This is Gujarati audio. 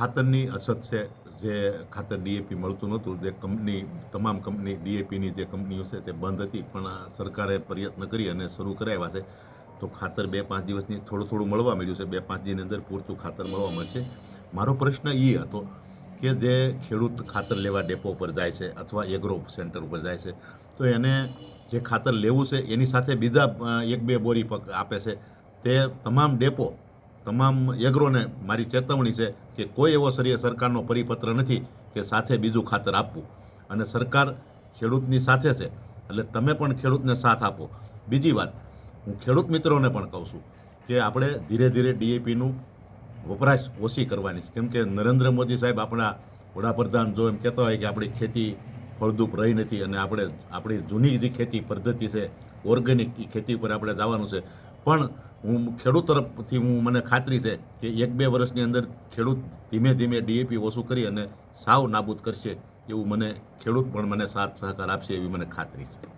ખાતરની અછત છે, જે ખાતર ડીએપી મળતું નહોતું, જે તમામ કંપની ડીએપીની જે કંપનીઓ છે તે બંધ હતી, પણ સરકારે પ્રયત્ન કરી અને શરૂ કરાવ્યા છે. તો ખાતર 2-5 દિવસની થોડું મળવા મળ્યું છે. 2-5 દિનની અંદર પૂરતું ખાતર મળવા મળશે. મારો પ્રશ્ન એ હતો કે જે ખેડૂત ખાતર લેવા ડેપો પર જાય છે અથવા એગ્રો સેન્ટર ઉપર જાય છે, તો એને જે ખાતર લેવું છે એની સાથે બીજા 1-2 બોરી આપે છે. તે તમામ ડેપો, તમામ એગ્રોને મારી ચેતવણી છે કે કોઈ એવો સરકારનો પરિપત્ર નથી કે સાથે બીજું ખાતર આપવું. અને સરકાર ખેડૂતની સાથે છે, એટલે તમે પણ ખેડૂતને સાથ આપો. બીજી વાત, હું ખેડૂત મિત્રોને પણ કહું છું કે આપણે ધીરે ધીરે ડીએપીનું વપરાશ ઓછી કરવાની છે. કેમ કે નરેન્દ્ર મોદી સાહેબ, આપણા વડાપ્રધાન, જો એમ કહેતા હોય કે આપણી ખેતી ફળદ્રુપ રહી નથી અને આપણી જૂની જે ખેતી પદ્ધતિ છે ઓર્ગેનિક, એ ખેતી ઉપર આપણે જવાનું છે. પણ ખેડૂત તરફથી મને ખાતરી છે કે 1-2 વર્ષની અંદર ખેડૂત ધીમે ધીમે ડીએપી ઓછું કરી અને સાવ નાબૂદ કરશે, એવું ખેડૂત પણ મને સાથ સહકાર આપશે એવી મને ખાતરી છે.